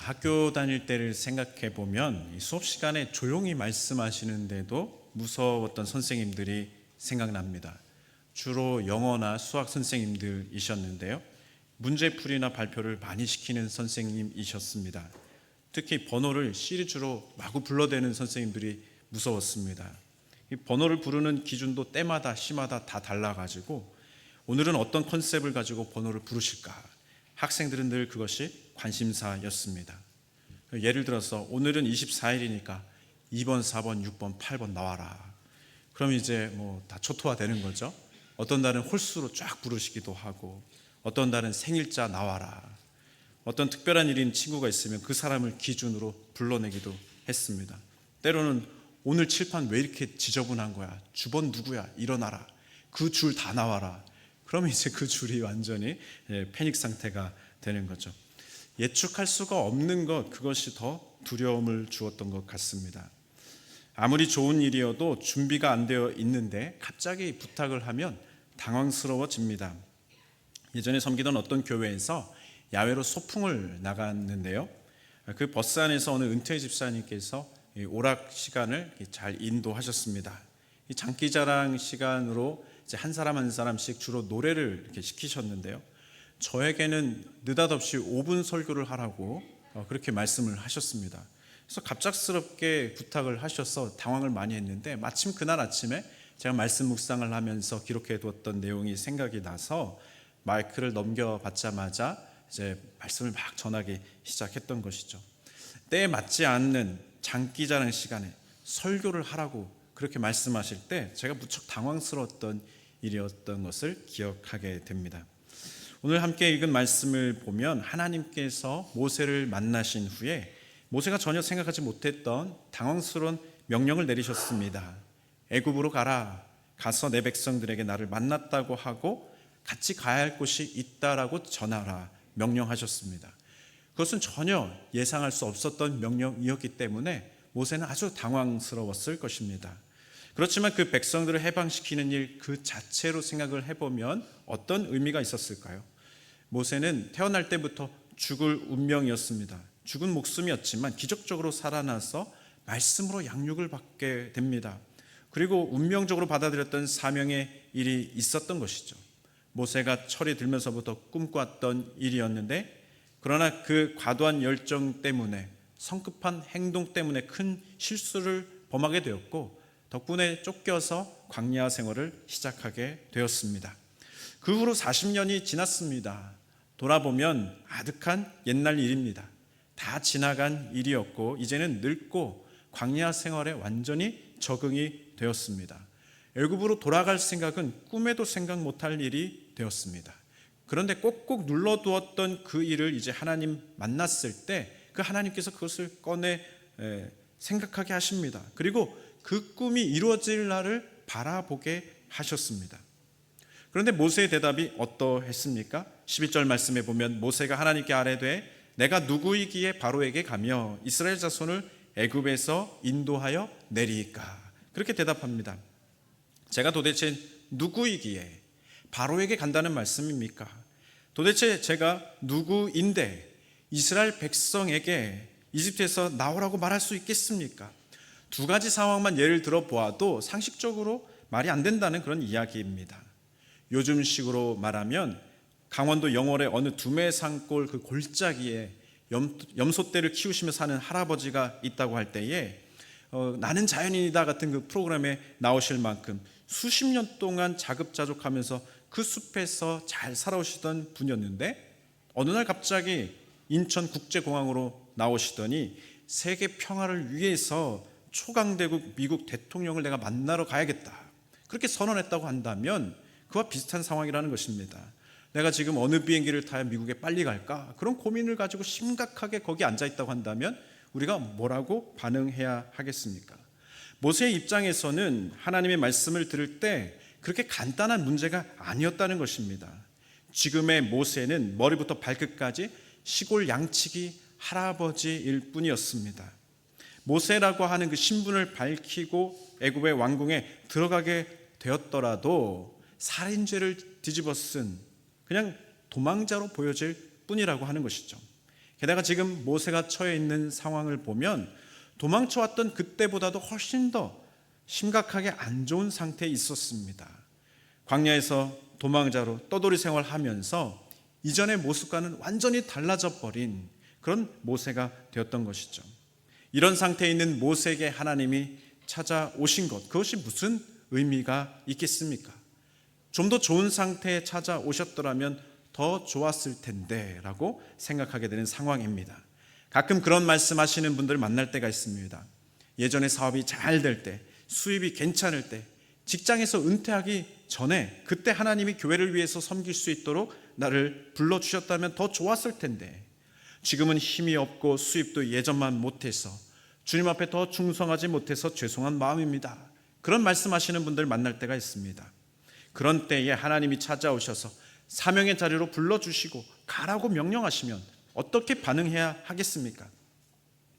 학교 다닐 때를 생각해 보면 수업 시간에 조용히 말씀하시는데도 무서웠던 선생님들이 생각납니다. 주로 영어나 수학 선생님들이셨는데요. 문제풀이나 발표를 많이 시키는 선생님이셨습니다. 특히 번호를 시리즈로 마구 불러대는 선생님들이 무서웠습니다. 이 번호를 부르는 기준도 때마다 시마다 다 달라가지고 오늘은 어떤 컨셉을 가지고 번호를 부르실까? 학생들은 늘 그것이 관심사였습니다. 예를 들어서 오늘은 24일이니까 2번, 4번, 6번, 8번 나와라. 그럼 이제 다 초토화되는 거죠. 어떤 날은 홀수로 쫙 부르시기도 하고, 어떤 날은 생일자 나와라. 어떤 특별한 일인 친구가 있으면 그 사람을 기준으로 불러내기도 했습니다. 때로는 오늘 칠판 왜 이렇게 지저분한 거야? 주번 누구야? 일어나라. 그 줄 다 나와라. 그러면 이제 그 줄이 완전히 패닉 상태가 되는 거죠. 예측할 수가 없는 것, 그것이 더 두려움을 주었던 것 같습니다. 아무리 좋은 일이어도 준비가 안 되어 있는데 갑자기 부탁을 하면 당황스러워집니다. 예전에 섬기던 어떤 교회에서 야외로 소풍을 나갔는데요. 그 버스 안에서 어느 은퇴 집사님께서 오락 시간을 잘 인도하셨습니다. 이 장기자랑 시간으로 이제 한 사람 한 사람씩 주로 노래를 이렇게 시키셨는데요. 저에게는 느닷없이 5분 설교를 하라고 그렇게 말씀을 하셨습니다. 그래서 갑작스럽게 부탁을 하셔서 당황을 많이 했는데 마침 그날 아침에 제가 말씀 묵상을 하면서 기록해 두었던 내용이 생각이 나서 마이크를 넘겨받자마자 이제 말씀을 막 전하기 시작했던 것이죠. 때에 맞지 않는 장기자랑 시간에 설교를 하라고 그렇게 말씀하실 때 제가 무척 당황스러웠던 일이었던 것을 기억하게 됩니다. 오늘 함께 읽은 말씀을 보면 하나님께서 모세를 만나신 후에 모세가 전혀 생각하지 못했던 당황스러운 명령을 내리셨습니다. 애굽으로 가라. 가서 내 백성들에게 나를 만났다고 하고 같이 가야 할 곳이 있다라고 전하라. 명령하셨습니다. 그것은 전혀 예상할 수 없었던 명령이었기 때문에 모세는 아주 당황스러웠을 것입니다. 그렇지만 그 백성들을 해방시키는 일 그 자체로 생각을 해보면 어떤 의미가 있었을까요? 모세는 태어날 때부터 죽을 운명이었습니다. 죽은 목숨이었지만 기적적으로 살아나서 말씀으로 양육을 받게 됩니다. 그리고 운명적으로 받아들였던 사명의 일이 있었던 것이죠. 모세가 철이 들면서부터 꿈꿔왔던 일이었는데 그러나 그 과도한 열정 때문에 성급한 행동 때문에 큰 실수를 범하게 되었고 덕분에 쫓겨서 광야 생활을 시작하게 되었습니다. 그 후로 40년이 지났습니다. 돌아보면 아득한 옛날 일입니다. 다 지나간 일이었고 이제는 늙고 광야 생활에 완전히 적응이 되었습니다. 애굽으로 돌아갈 생각은 꿈에도 생각 못할 일이 되었습니다. 그런데 꼭꼭 눌러두었던 그 일을 이제 하나님 만났을 때 그 하나님께서 그것을 꺼내 생각하게 하십니다. 그리고 그 꿈이 이루어질 날을 바라보게 하셨습니다. 그런데 모세의 대답이 어떠했습니까? 11절 말씀에 보면 모세가 하나님께 아뢰되 내가 누구이기에 바로에게 가며 이스라엘 자손을 애굽에서 인도하여 내리이까? 그렇게 대답합니다. 제가 도대체 누구이기에 바로에게 간다는 말씀입니까? 도대체 제가 누구인데 이스라엘 백성에게 이집트에서 나오라고 말할 수 있겠습니까? 두 가지 상황만 예를 들어 보아도 상식적으로 말이 안 된다는 그런 이야기입니다. 요즘식으로 말하면 강원도 영월의 어느 두메산골 그 골짜기에 염소떼를 키우시며 사는 할아버지가 있다고 할 때에 나는 자연인이다 같은 그 프로그램에 나오실 만큼 수십 년 동안 자급자족하면서 그 숲에서 잘 살아오시던 분이었는데 어느 날 갑자기 인천국제공항으로 나오시더니 세계 평화를 위해서 초강대국 미국 대통령을 내가 만나러 가야겠다 그렇게 선언했다고 한다면 그와 비슷한 상황이라는 것입니다. 내가 지금 어느 비행기를 타야 미국에 빨리 갈까? 그런 고민을 가지고 심각하게 거기 앉아 있다고 한다면 우리가 뭐라고 반응해야 하겠습니까? 모세의 입장에서는 하나님의 말씀을 들을 때 그렇게 간단한 문제가 아니었다는 것입니다. 지금의 모세는 머리부터 발끝까지 시골 양치기 할아버지일 뿐이었습니다. 모세라고 하는 그 신분을 밝히고 애굽의 왕궁에 들어가게 되었더라도 살인죄를 뒤집어 쓴 그냥 도망자로 보여질 뿐이라고 하는 것이죠. 게다가 지금 모세가 처해 있는 상황을 보면 도망쳐왔던 그때보다도 훨씬 더 심각하게 안 좋은 상태에 있었습니다. 광야에서 도망자로 떠돌이 생활하면서 이전의 모습과는 완전히 달라져 버린 그런 모세가 되었던 것이죠. 이런 상태에 있는 모세에게 하나님이 찾아오신 것, 그것이 무슨 의미가 있겠습니까? 좀 더 좋은 상태에 찾아오셨더라면 더 좋았을 텐데 라고 생각하게 되는 상황입니다. 가끔 그런 말씀하시는 분들 만날 때가 있습니다. 예전에 사업이 잘 될 때, 수입이 괜찮을 때, 직장에서 은퇴하기 전에 그때 하나님이 교회를 위해서 섬길 수 있도록 나를 불러주셨다면 더 좋았을 텐데, 지금은 힘이 없고 수입도 예전만 못해서 주님 앞에 더 충성하지 못해서 죄송한 마음입니다. 그런 말씀하시는 분들 만날 때가 있습니다. 그런 때에 하나님이 찾아오셔서 사명의 자리로 불러주시고 가라고 명령하시면 어떻게 반응해야 하겠습니까?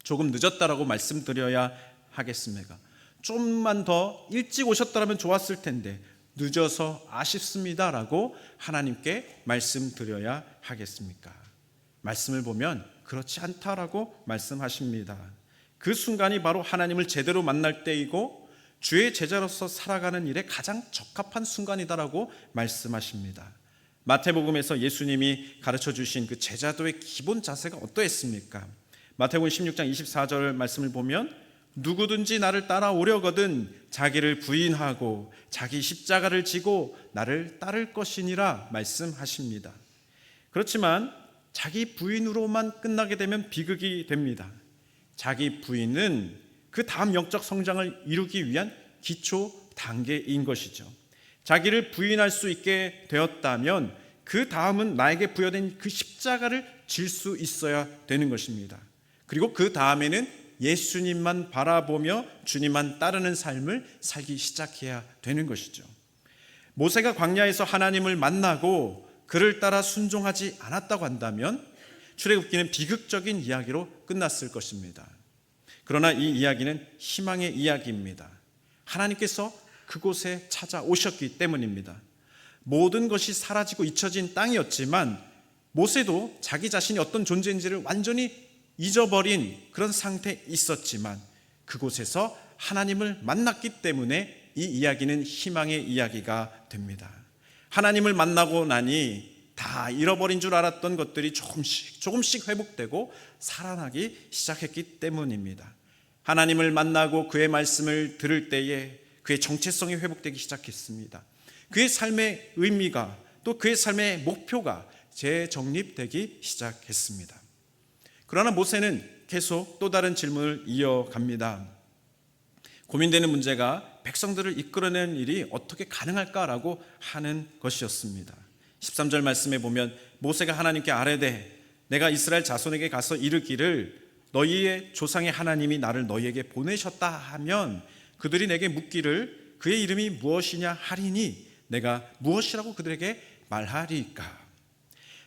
조금 늦었다라고 말씀드려야 하겠습니까? 좀만 더 일찍 오셨더라면 좋았을 텐데 늦어서 아쉽습니다라고 하나님께 말씀드려야 하겠습니까? 말씀을 보면 그렇지 않다라고 말씀하십니다. 그 순간이 바로 하나님을 제대로 만날 때이고 주의 제자로서 살아가는 일에 가장 적합한 순간이다라고 말씀하십니다. 마태복음에서 예수님이 가르쳐 주신 그 제자도의 기본 자세가 어떠했습니까? 마태복음 16장 24절 말씀을 보면 누구든지 나를 따라오려거든 자기를 부인하고 자기 십자가를 지고 나를 따를 것이니라 말씀하십니다. 그렇지만 자기 부인으로만 끝나게 되면 비극이 됩니다. 자기 부인은 그 다음 영적 성장을 이루기 위한 기초 단계인 것이죠. 자기를 부인할 수 있게 되었다면 그 다음은 나에게 부여된 그 십자가를 질 수 있어야 되는 것입니다. 그리고 그 다음에는 예수님만 바라보며 주님만 따르는 삶을 살기 시작해야 되는 것이죠. 모세가 광야에서 하나님을 만나고 그를 따라 순종하지 않았다고 한다면 출애굽기는 비극적인 이야기로 끝났을 것입니다. 그러나 이 이야기는 희망의 이야기입니다. 하나님께서 그곳에 찾아오셨기 때문입니다. 모든 것이 사라지고 잊혀진 땅이었지만 모세도 자기 자신이 어떤 존재인지를 완전히 잊어버린 그런 상태에 있었지만 그곳에서 하나님을 만났기 때문에 이 이야기는 희망의 이야기가 됩니다. 하나님을 만나고 나니 다 잃어버린 줄 알았던 것들이 조금씩 회복되고 살아나기 시작했기 때문입니다. 하나님을 만나고 그의 말씀을 들을 때에 그의 정체성이 회복되기 시작했습니다. 그의 삶의 의미가 또 그의 삶의 목표가 재정립되기 시작했습니다. 그러나 모세는 계속 또 다른 질문을 이어갑니다. 고민되는 문제가 백성들을 이끌어내는 일이 어떻게 가능할까라고 하는 것이었습니다. 13절 말씀에 보면 모세가 하나님께 아뢰되 내가 이스라엘 자손에게 가서 이르기를 너희의 조상의 하나님이 나를 너희에게 보내셨다 하면 그들이 내게 묻기를 그의 이름이 무엇이냐 하리니 내가 무엇이라고 그들에게 말하리까?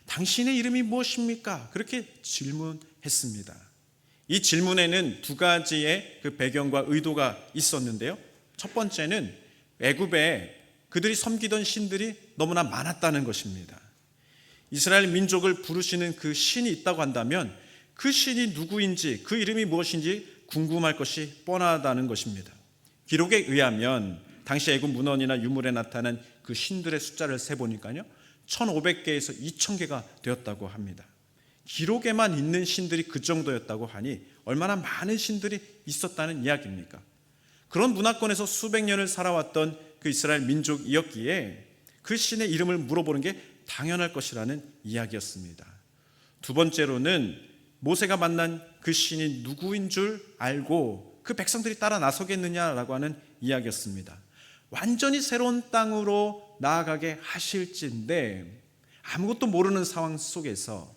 당신의 이름이 무엇입니까? 그렇게 질문했습니다. 이 질문에는 두 가지의 그 배경과 의도가 있었는데요. 첫 번째는 애굽에 그들이 섬기던 신들이 너무나 많았다는 것입니다. 이스라엘 민족을 부르시는 그 신이 있다고 한다면 그 신이 누구인지 그 이름이 무엇인지 궁금할 것이 뻔하다는 것입니다. 기록에 의하면 당시 애굽 문헌이나 유물에 나타난 그 신들의 숫자를 세보니까요 1500개에서 2000개가 되었다고 합니다. 기록에만 있는 신들이 그 정도였다고 하니 얼마나 많은 신들이 있었다는 이야기입니까? 그런 문화권에서 수백 년을 살아왔던 그 이스라엘 민족이었기에 그 신의 이름을 물어보는 게 당연할 것이라는 이야기였습니다. 두 번째로는 모세가 만난 그 신이 누구인 줄 알고 그 백성들이 따라 나서겠느냐라고 하는 이야기였습니다. 완전히 새로운 땅으로 나아가게 하실진데 아무것도 모르는 상황 속에서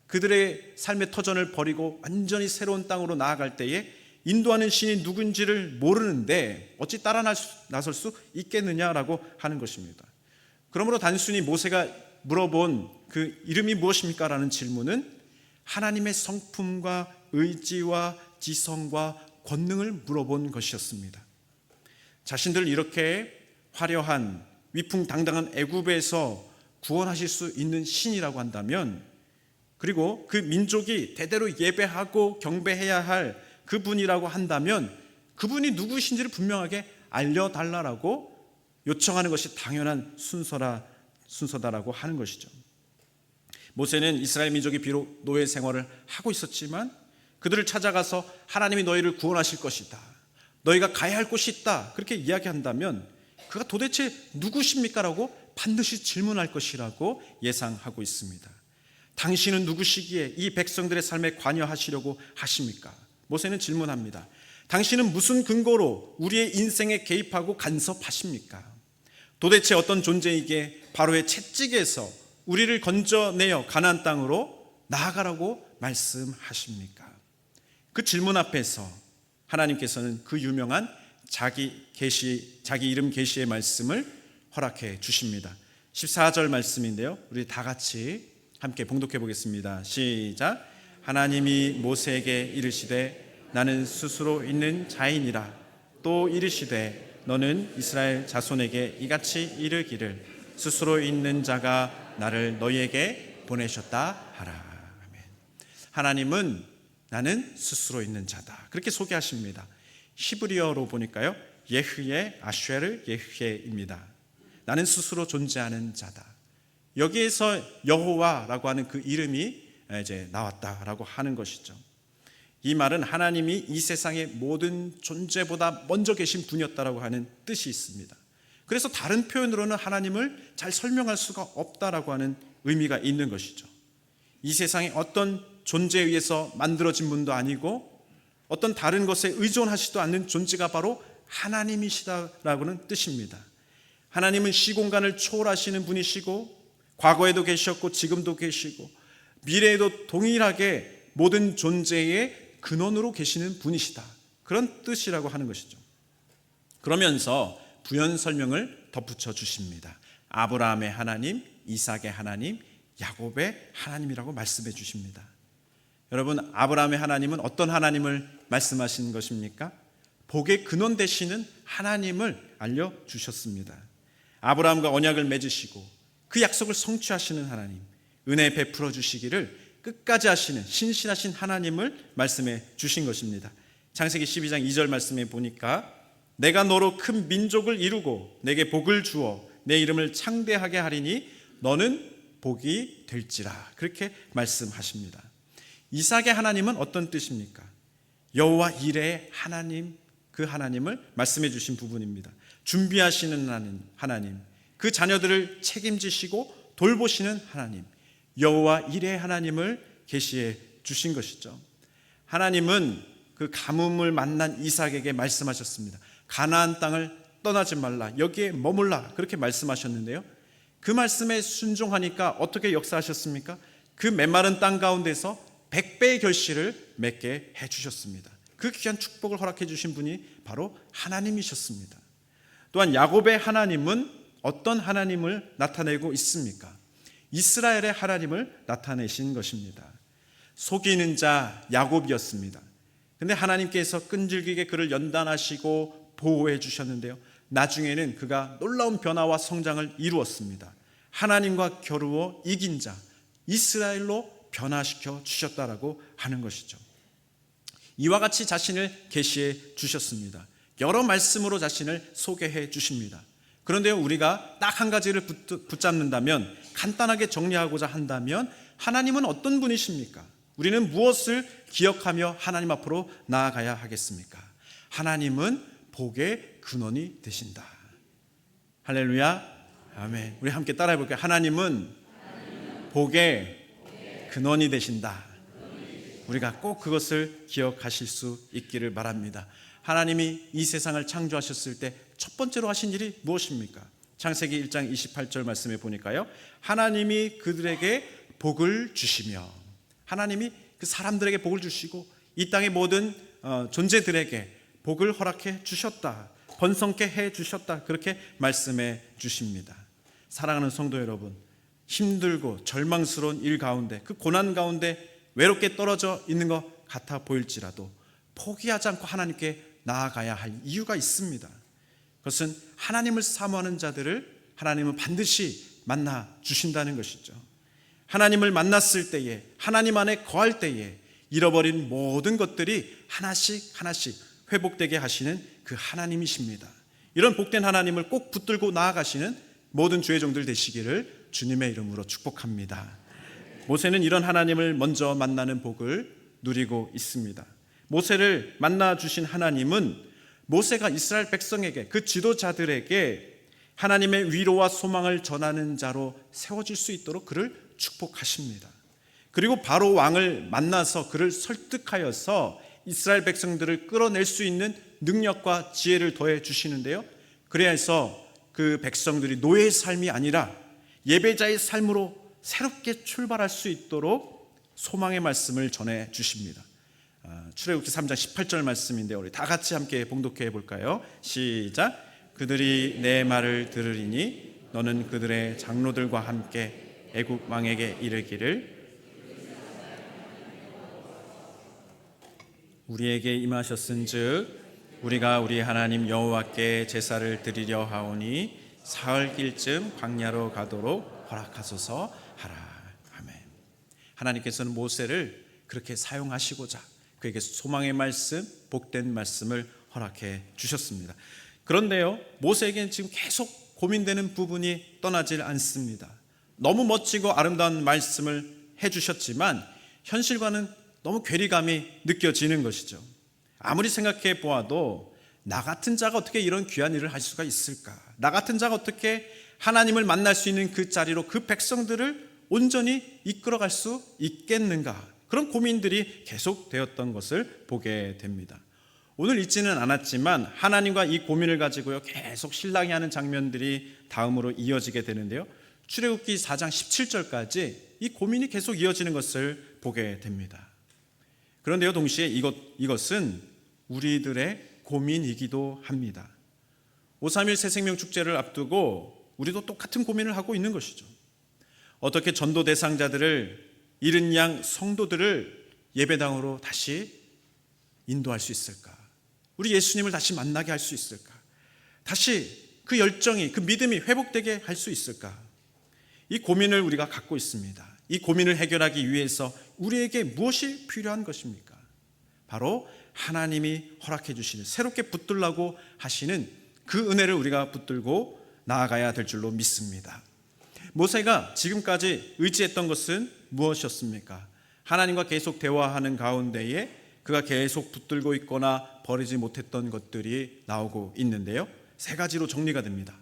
그들의 삶의 터전을 버리고 완전히 새로운 땅으로 나아갈 때에 인도하는 신이 누군지를 모르는데 어찌 따라 나설 수 있겠느냐라고 하는 것입니다. 그러므로 단순히 모세가 물어본 그 이름이 무엇입니까? 라는 질문은 하나님의 성품과 의지와 지성과 권능을 물어본 것이었습니다. 자신들 이렇게 화려한 위풍당당한 애굽에서 구원하실 수 있는 신이라고 한다면 그리고 그 민족이 대대로 예배하고 경배해야 할 그분이라고 한다면 그분이 누구신지를 분명하게 알려달라고 요청하는 것이 당연한 순서다라고 하는 것이죠. 모세는 이스라엘 민족이 비록 노예 생활을 하고 있었지만 그들을 찾아가서 하나님이 너희를 구원하실 것이다, 너희가 가야 할 곳이 있다, 그렇게 이야기한다면 그가 도대체 누구십니까? 라고 반드시 질문할 것이라고 예상하고 있습니다. 당신은 누구시기에 이 백성들의 삶에 관여하시려고 하십니까? 모세는 질문합니다. 당신은 무슨 근거로 우리의 인생에 개입하고 간섭하십니까? 도대체 어떤 존재이기에 바로의 채찍에서 우리를 건져내어 가나안 땅으로 나아가라고 말씀하십니까? 그 질문 앞에서 하나님께서는 그 유명한 자기 이름 계시의 말씀을 허락해 주십니다. 14절 말씀인데요, 우리 다 같이 함께 봉독해 보겠습니다. 시작. 하나님이 모세에게 이르시되 나는 스스로 있는 자이니라. 또 이르시되 너는 이스라엘 자손에게 이같이 이르기를 스스로 있는 자가 나를 너희에게 보내셨다 하라. 아멘. 하나님은 나는 스스로 있는 자다, 그렇게 소개하십니다. 히브리어로 보니까요, 예흐예 아쉐르 예흐예입니다. 나는 스스로 존재하는 자다. 여기에서 여호와라고 하는 그 이름이 이제 나왔다라고 하는 것이죠. 이 말은 하나님이 이 세상의 모든 존재보다 먼저 계신 분이었다라고 하는 뜻이 있습니다. 그래서 다른 표현으로는 하나님을 잘 설명할 수가 없다라고 하는 의미가 있는 것이죠. 이 세상의 어떤 존재에 의해서 만들어진 분도 아니고 어떤 다른 것에 의존하지도 않는 존재가 바로 하나님이시다라고는 뜻입니다. 하나님은 시공간을 초월하시는 분이시고 과거에도 계셨고 지금도 계시고 미래에도 동일하게 모든 존재의 근원으로 계시는 분이시다, 그런 뜻이라고 하는 것이죠. 그러면서 부연 설명을 덧붙여 주십니다. 아브라함의 하나님, 이삭의 하나님, 야곱의 하나님이라고 말씀해 주십니다. 여러분, 아브라함의 하나님은 어떤 하나님을 말씀하신 것입니까? 복의 근원 되시는 하나님을 알려주셨습니다. 아브라함과 언약을 맺으시고 그 약속을 성취하시는 하나님, 은혜 베풀어 주시기를 끝까지 하시는 신실하신 하나님을 말씀해 주신 것입니다. 창세기 12장 2절 말씀에 보니까 내가 너로 큰 민족을 이루고 내게 복을 주어 내 이름을 창대하게 하리니 너는 복이 될지라, 그렇게 말씀하십니다. 이삭의 하나님은 어떤 뜻입니까? 여호와 이레의 하나님, 그 하나님을 말씀해 주신 부분입니다. 준비하시는 하나님, 그 자녀들을 책임지시고 돌보시는 하나님, 여호와 이레의 하나님을 계시해 주신 것이죠. 하나님은 그 가뭄을 만난 이삭에게 말씀하셨습니다. 가나안 땅을 떠나지 말라, 여기에 머물라, 그렇게 말씀하셨는데요, 그 말씀에 순종하니까 어떻게 역사하셨습니까? 그 메마른 땅 가운데서 100배의 결실을 맺게 해주셨습니다. 그 귀한 축복을 허락해 주신 분이 바로 하나님이셨습니다. 또한 야곱의 하나님은 어떤 하나님을 나타내고 있습니까? 이스라엘의 하나님을 나타내신 것입니다. 속이는 자 야곱이었습니다. 근데 하나님께서 끈질기게 그를 연단하시고 보호해 주셨는데요, 나중에는 그가 놀라운 변화와 성장을 이루었습니다. 하나님과 겨루어 이긴 자 이스라엘로 변화시켜 주셨다라고 하는 것이죠. 이와 같이 자신을 계시해 주셨습니다. 여러 말씀으로 자신을 소개해 주십니다. 그런데 우리가 딱 한 가지를 붙잡는다면, 간단하게 정리하고자 한다면 하나님은 어떤 분이십니까? 우리는 무엇을 기억하며 하나님 앞으로 나아가야 하겠습니까? 하나님은 복의 근원이 되신다. 할렐루야, 아멘. 우리 함께 따라해 볼게요. 하나님은 복의 근원이 되신다. 우리가 꼭 그것을 기억하실 수 있기를 바랍니다. 하나님이 이 세상을 창조하셨을 때 첫 번째로 하신 일이 무엇입니까? 창세기 1장 28절 말씀에 보니까요, 하나님이 그들에게 복을 주시며, 하나님이 그 사람들에게 복을 주시고 이 땅의 모든 존재들에게 복을 허락해 주셨다, 번성케 해 주셨다, 그렇게 말씀해 주십니다. 사랑하는 성도 여러분, 힘들고 절망스러운 일 가운데, 그 고난 가운데 외롭게 떨어져 있는 것 같아 보일지라도 포기하지 않고 하나님께 나아가야 할 이유가 있습니다. 그것은 하나님을 사모하는 자들을 하나님은 반드시 만나 주신다는 것이죠. 하나님을 만났을 때에, 하나님 안에 거할 때에 잃어버린 모든 것들이 하나씩 회복되게 하시는 그 하나님이십니다. 이런 복된 하나님을 꼭 붙들고 나아가시는 모든 주의 종들 되시기를 주님의 이름으로 축복합니다. 모세는 이런 하나님을 먼저 만나는 복을 누리고 있습니다. 모세를 만나 주신 하나님은 모세가 이스라엘 백성에게, 그 지도자들에게 하나님의 위로와 소망을 전하는 자로 세워질 수 있도록 그를 축복하십니다. 그리고 바로 왕을 만나서 그를 설득하여서 이스라엘 백성들을 끌어낼 수 있는 능력과 지혜를 더해 주시는데요, 그래야 해서 그 백성들이 노예의 삶이 아니라 예배자의 삶으로 새롭게 출발할 수 있도록 소망의 말씀을 전해 주십니다. 출애굽기 3장 18절 말씀인데요, 우리 다 같이 함께 봉독해 볼까요? 시작. 그들이 내 말을 들으리니 너는 그들의 장로들과 함께 애굽 왕에게 이르기를 우리에게 임하셨은즉 우리가 우리 하나님 여호와께 제사를 드리려 하오니 사흘길쯤 광야로 가도록 허락하소서 하라. 아멘. 하나님께서는 모세를 그렇게 사용하시고자 그에게 소망의 말씀, 복된 말씀을 허락해 주셨습니다. 그런데요, 모세에게는 지금 계속 고민되는 부분이 떠나질 않습니다. 너무 멋지고 아름다운 말씀을 해주셨지만 현실과는 너무 괴리감이 느껴지는 것이죠. 아무리 생각해 보아도 나 같은 자가 어떻게 이런 귀한 일을 할 수가 있을까? 나 같은 자가 어떻게 하나님을 만날 수 있는 그 자리로 그 백성들을 온전히 이끌어갈 수 있겠는가? 그런 고민들이 계속되었던 것을 보게 됩니다. 오늘 읽지는 않았지만 하나님과 이 고민을 가지고요 계속 실랑이 하는 장면들이 다음으로 이어지게 되는데요, 출애굽기 4장 17절까지 이 고민이 계속 이어지는 것을 보게 됩니다. 그런데요, 동시에 이것은 우리들의 고민이기도 합니다. 5.3.1 새생명 축제를 앞두고 우리도 똑같은 고민을 하고 있는 것이죠. 어떻게 전도 대상자들을, 잃은 양 성도들을 예배당으로 다시 인도할 수 있을까? 우리 예수님을 다시 만나게 할 수 있을까? 다시 그 열정이, 그 믿음이 회복되게 할 수 있을까? 이 고민을 우리가 갖고 있습니다. 이 고민을 해결하기 위해서 우리에게 무엇이 필요한 것입니까? 바로 하나님이 허락해 주시는, 새롭게 붙들라고 하시는 그 은혜를 우리가 붙들고 나아가야 될 줄로 믿습니다. 모세가 지금까지 의지했던 것은 무엇이었습니까? 하나님과 계속 대화하는 가운데에 그가 계속 붙들고 있거나 버리지 못했던 것들이 나오고 있는데요, 세 가지로 정리가 됩니다.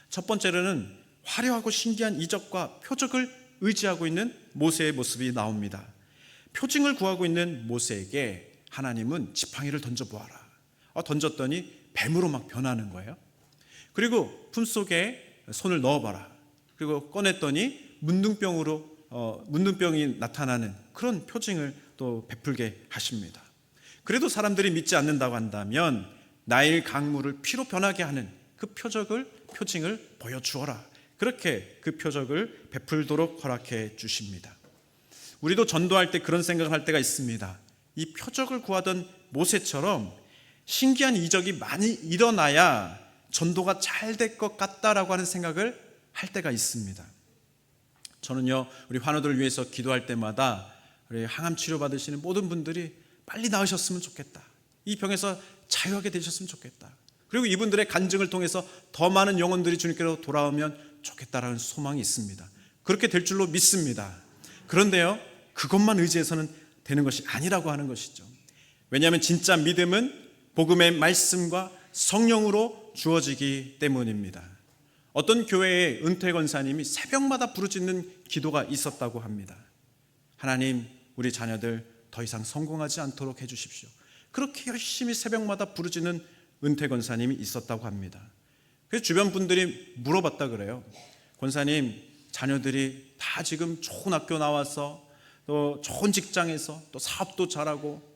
첫 번째로는 화려하고 신기한 이적과 표적을 의지하고 있는 모세의 모습이 나옵니다. 표징을 구하고 있는 모세에게 하나님은 지팡이를 던져보아라. 던졌더니 뱀으로 막 변하는 거예요. 그리고 품속에 손을 넣어봐라. 그리고 꺼냈더니 문둥병이 나타나는 그런 표징을 또 베풀게 하십니다. 그래도 사람들이 믿지 않는다고 한다면 나일 강물을 피로 변하게 하는 그 표징을 보여주어라. 그렇게 그 표적을 베풀도록 허락해 주십니다. 우리도 전도할 때 그런 생각을 할 때가 있습니다. 이 표적을 구하던 모세처럼 신기한 이적이 많이 일어나야 전도가 잘 될 것 같다라고 하는 생각을 할 때가 있습니다. 저는요, 우리 환우들을 위해서 기도할 때마다 우리 항암 치료 받으시는 모든 분들이 빨리 나으셨으면 좋겠다. 이 병에서 자유하게 되셨으면 좋겠다. 그리고 이분들의 간증을 통해서 더 많은 영혼들이 주님께로 돌아오면 좋겠다라는 소망이 있습니다. 그렇게 될 줄로 믿습니다. 그런데요, 그것만 의지해서는 되는 것이 아니라고 하는 것이죠. 왜냐하면 진짜 믿음은 복음의 말씀과 성령으로 주어지기 때문입니다. 어떤 교회의 은퇴 권사님이 새벽마다 부르짖는 기도가 있었다고 합니다. 하나님, 우리 자녀들 더 이상 성공하지 않도록 해주십시오. 그렇게 열심히 새벽마다 부르짖는 은퇴 권사님이 있었다고 합니다. 그래서 주변 분들이 물어봤다 그래요. 권사님, 자녀들이 다 지금 좋은 학교 나와서 또 좋은 직장에서 또 사업도 잘하고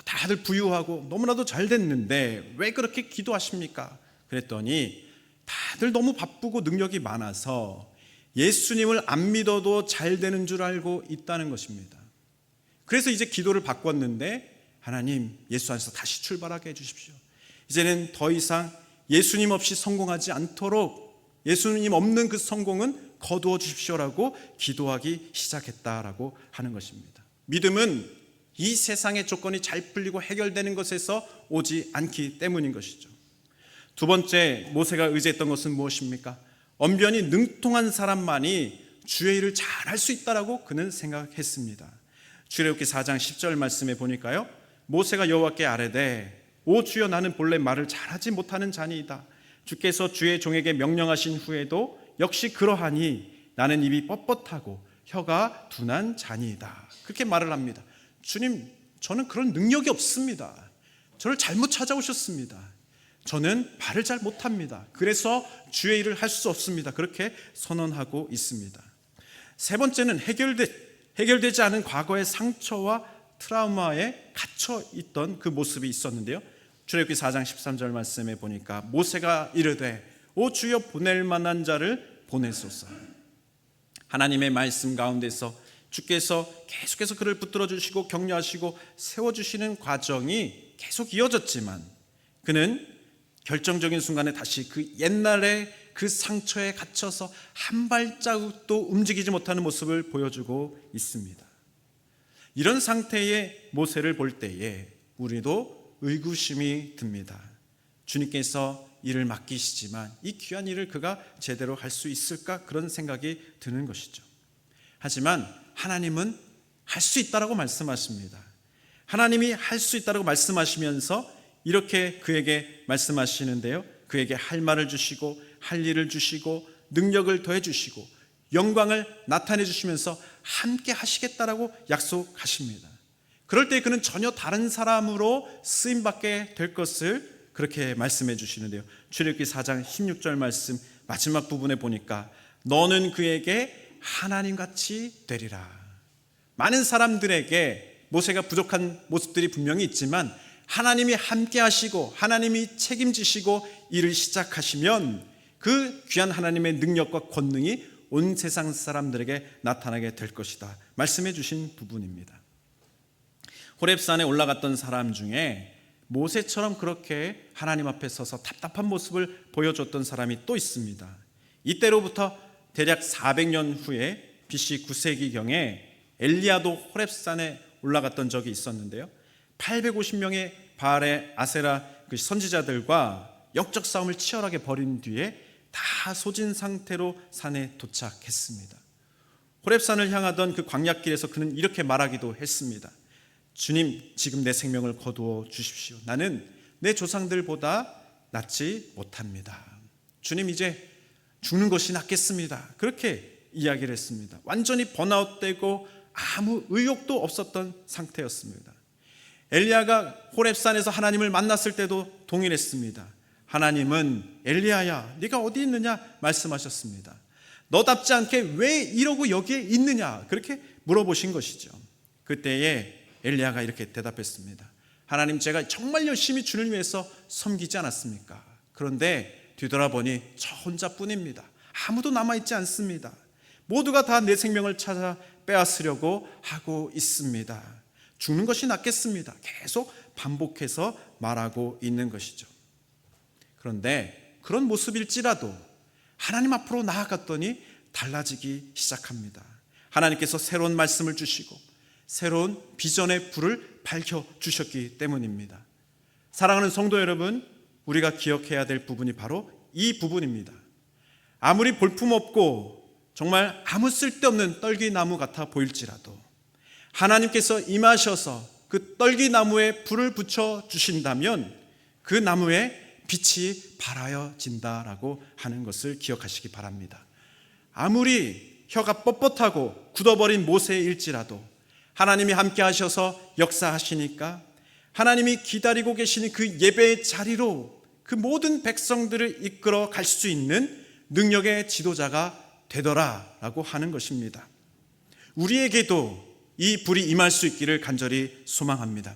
다들 부유하고 너무나도 잘 됐는데 왜 그렇게 기도하십니까? 그랬더니 다들 너무 바쁘고 능력이 많아서 예수님을 안 믿어도 잘 되는 줄 알고 있다는 것입니다. 그래서 이제 기도를 바꿨는데 하나님, 예수 안에서 다시 출발하게 해주십시오. 이제는 더 이상 예수님 없이 성공하지 않도록, 예수님 없는 그 성공은 거두어 주십시오라고 기도하기 시작했다라고 하는 것입니다. 믿음은 이 세상의 조건이 잘 풀리고 해결되는 것에서 오지 않기 때문인 것이죠. 두 번째 모세가 의지했던 것은 무엇입니까? 언변이 능통한 사람만이 주의 일을 잘 할 수 있다라고 그는 생각했습니다. 출애굽기 4장 10절 말씀에 보니까요, 모세가 여호와께 아뢰되 오 주여 나는 본래 말을 잘하지 못하는 자니이다. 주께서 주의 종에게 명령하신 후에도 역시 그러하니 나는 입이 뻣뻣하고 혀가 둔한 자니이다. 그렇게 말을 합니다. 주님, 저는 그런 능력이 없습니다. 저를 잘못 찾아오셨습니다. 저는 말을 잘 못합니다. 그래서 주의 일을 할 수 없습니다. 그렇게 선언하고 있습니다. 세 번째는 해결되지 않은 과거의 상처와 트라우마에 갇혀 있던 그 모습이 있었는데요. 출애굽기 4장 13절 말씀에 보니까 모세가 이르되 오 주여 보낼 만한 자를 보내소서. 하나님의 말씀 가운데서 주께서 계속해서 그를 붙들어 주시고 격려하시고 세워주시는 과정이 계속 이어졌지만 그는 결정적인 순간에 다시 그 옛날의 그 상처에 갇혀서 한 발자국도 움직이지 못하는 모습을 보여주고 있습니다. 이런 상태의 모세를 볼 때에 우리도 의구심이 듭니다. 주님께서 일을 맡기시지만 이 귀한 일을 그가 제대로 할 수 있을까? 그런 생각이 드는 것이죠. 하지만 하나님은 할 수 있다라고 말씀하십니다. 하나님이 할 수 있다라고 말씀하시면서 이렇게 그에게 말씀하시는데요, 그에게 할 말을 주시고 할 일을 주시고 능력을 더해 주시고 영광을 나타내 주시면서 함께 하시겠다라고 약속하십니다. 그럴 때 그는 전혀 다른 사람으로 쓰임받게 될 것을 그렇게 말씀해 주시는데요, 출애굽기 4장 16절 말씀 마지막 부분에 보니까 너는 그에게 하나님같이 되리라. 많은 사람들에게 모세가 부족한 모습들이 분명히 있지만 하나님이 함께 하시고 하나님이 책임지시고 일을 시작하시면 그 귀한 하나님의 능력과 권능이 온 세상 사람들에게 나타나게 될 것이다 말씀해 주신 부분입니다. 호렙산에 올라갔던 사람 중에 모세처럼 그렇게 하나님 앞에 서서 답답한 모습을 보여줬던 사람이 또 있습니다. 이때로부터 대략 400년 후에 BC 9세기경에 엘리야도 호렙산에 올라갔던 적이 있었는데요, 850명의 바알의 아세라 그 선지자들과 역적 싸움을 치열하게 벌인 뒤에 다 소진 상태로 산에 도착했습니다. 호렙산을 향하던 그 광야길에서 그는 이렇게 말하기도 했습니다. 주님, 지금 내 생명을 거두어 주십시오. 나는 내 조상들보다 낫지 못합니다. 주님, 이제 죽는 것이 낫겠습니다. 그렇게 이야기를 했습니다. 완전히 번아웃되고 아무 의욕도 없었던 상태였습니다. 엘리야가 호렙산에서 하나님을 만났을 때도 동일했습니다. 하나님은 엘리야야, 네가 어디 있느냐 말씀하셨습니다. 너답지 않게 왜 이러고 여기에 있느냐 그렇게 물어보신 것이죠. 그때에 엘리야가 이렇게 대답했습니다. 하나님, 제가 정말 열심히 주를 위해서 섬기지 않았습니까? 그런데 뒤돌아보니 저 혼자뿐입니다. 아무도 남아있지 않습니다. 모두가 다 내 생명을 찾아 빼앗으려고 하고 있습니다. 죽는 것이 낫겠습니다. 계속 반복해서 말하고 있는 것이죠. 그런데 그런 모습일지라도 하나님 앞으로 나아갔더니 달라지기 시작합니다. 하나님께서 새로운 말씀을 주시고 새로운 비전의 불을 밝혀주셨기 때문입니다. 사랑하는 성도 여러분, 우리가 기억해야 될 부분이 바로 이 부분입니다. 아무리 볼품없고 정말 아무 쓸데없는 떨기나무 같아 보일지라도 하나님께서 임하셔서 그 떨기나무에 불을 붙여주신다면 그 나무에 빛이 발하여진다라고 하는 것을 기억하시기 바랍니다. 아무리 혀가 뻣뻣하고 굳어버린 모세일지라도 하나님이 함께 하셔서 역사하시니까 하나님이 기다리고 계시는 그 예배의 자리로 그 모든 백성들을 이끌어 갈 수 있는 능력의 지도자가 되더라라고 하는 것입니다. 우리에게도 이 불이 임할 수 있기를 간절히 소망합니다.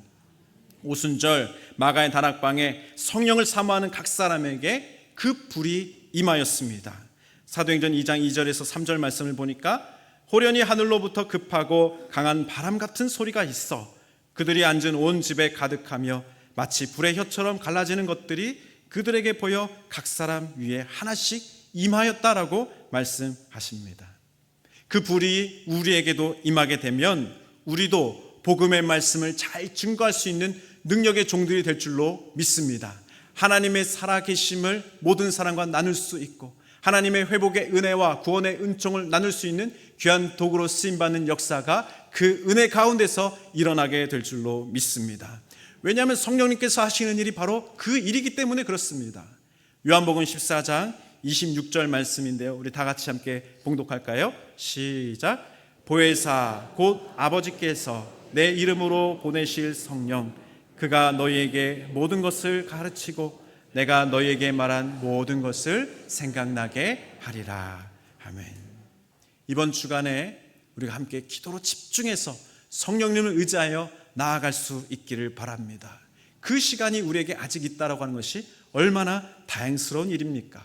오순절 마가의 다락방에 성령을 사모하는 각 사람에게 그 불이 임하였습니다. 사도행전 2장 2절에서 3절 말씀을 보니까 호련히 하늘로부터 급하고 강한 바람 같은 소리가 있어 그들이 앉은 온 집에 가득하며 마치 불의 혀처럼 갈라지는 것들이 그들에게 보여 각 사람 위에 하나씩 임하였다라고 말씀하십니다. 그 불이 우리에게도 임하게 되면 우리도 복음의 말씀을 잘 증거할 수 있는 능력의 종들이 될 줄로 믿습니다. 하나님의 살아계심을 모든 사람과 나눌 수 있고 하나님의 회복의 은혜와 구원의 은총을 나눌 수 있는 귀한 도구로 쓰임받는 역사가 그 은혜 가운데서 일어나게 될 줄로 믿습니다. 왜냐하면 성령님께서 하시는 일이 바로 그 일이기 때문에 그렇습니다. 요한복음 14장 26절 말씀인데요, 우리 다 같이 함께 봉독할까요? 시작. 보혜사 곧 아버지께서 내 이름으로 보내실 성령, 그가 너희에게 모든 것을 가르치고 내가 너희에게 말한 모든 것을 생각나게 하리라. 아멘. 이번 주간에 우리가 함께 기도로 집중해서 성령님을 의지하여 나아갈 수 있기를 바랍니다. 그 시간이 우리에게 아직 있다라고 하는 것이 얼마나 다행스러운 일입니까?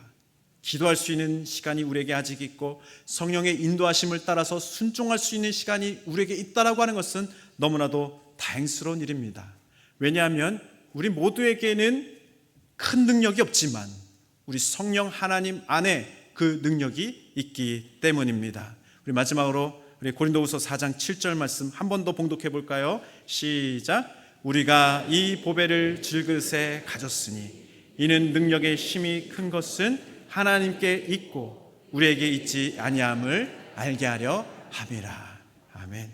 기도할 수 있는 시간이 우리에게 아직 있고 성령의 인도하심을 따라서 순종할 수 있는 시간이 우리에게 있다라고 하는 것은 너무나도 다행스러운 일입니다. 왜냐하면 우리 모두에게는 큰 능력이 없지만 우리 성령 하나님 안에 그 능력이 있기 때문입니다. 우리 마지막으로 우리 고린도후서 4장 7절 말씀 한 번 더 봉독해 볼까요? 시작. 우리가 이 보배를 질그릇에 가졌으니 이는 능력의 힘이 큰 것은 하나님께 있고 우리에게 있지 아니함을 알게 하려 함이라. 아멘.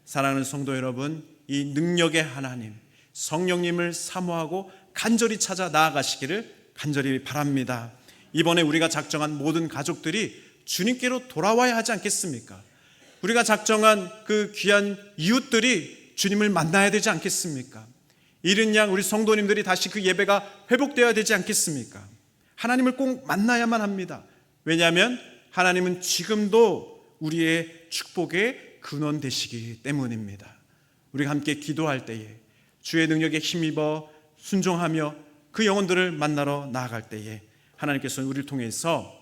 사랑하는 성도 여러분, 이 능력의 하나님 성령님을 사모하고 간절히 찾아 나아가시기를 간절히 바랍니다. 이번에 우리가 작정한 모든 가족들이 주님께로 돌아와야 하지 않겠습니까? 우리가 작정한 그 귀한 이웃들이 주님을 만나야 되지 않겠습니까? 이른 양 우리 성도님들이 다시 그 예배가 회복되어야 되지 않겠습니까? 하나님을 꼭 만나야만 합니다. 왜냐하면 하나님은 지금도 우리의 축복의 근원 되시기 때문입니다. 우리가 함께 기도할 때에 주의 능력에 힘입어 순종하며 그 영혼들을 만나러 나아갈 때에 하나님께서는 우리를 통해서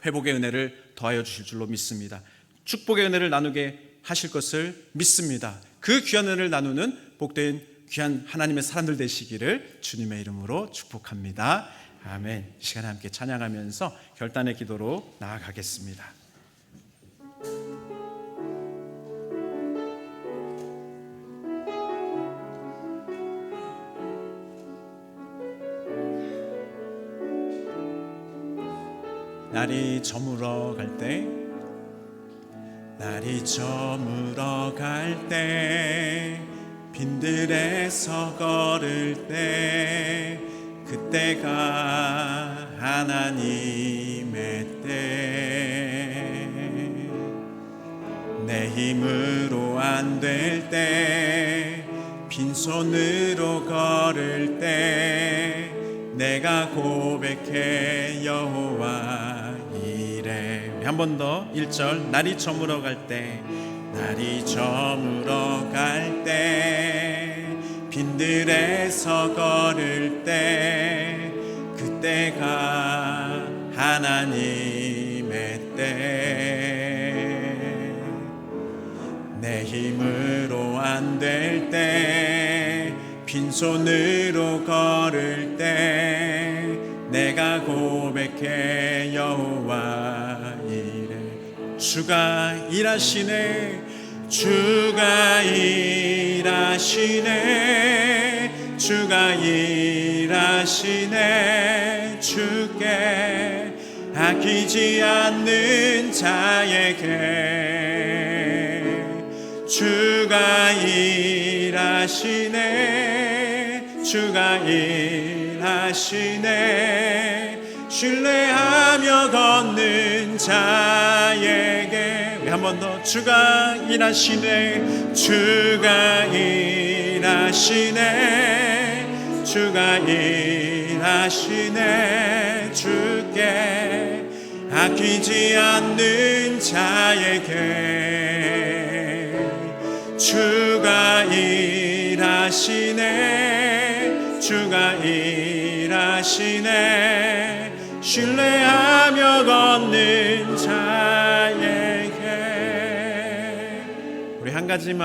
회복의 은혜를 더하여 주실 줄로 믿습니다. 축복의 은혜를 나누게 하실 것을 믿습니다. 그 귀한 은혜를 나누는 복된 귀한 하나님의 사람들 되시기를 주님의 이름으로 축복합니다. 아멘. 이 시간에 함께 찬양하면서 결단의 기도로 나아가겠습니다. 날이 저물어 갈 때, 날이 저물어 갈 때, 빈들에서 걸을 때, 그때가 하나님의 때. 내 힘으로 안 될 때, 빈손으로 걸을 때, 내가 고백해 여호와 이래. 한 번 더 1절. 날이 저물어 갈 때, 날이 저물어 갈 때, 빈들에서 걸을 때, 그때가 하나님의 때. 내 힘으로 안 될 때, 빈손으로 걸을 때, 내가 고백해 여호와 이래. 주가 일하시네, 주가 일하시네, 주가 일하시네. 주께 아끼지 않는 자에게 주가 일하시네, 주가 일하시네. 신뢰하며 걷는 자에게 한 번 더. 주가 일하시네, 주가 일하시네, 주가 일하시네. 주께 아끼지 않는 자에게 주가 일하시네, 주가 일하시네. 신뢰하며 걷는 자에게. 우리 한 가지만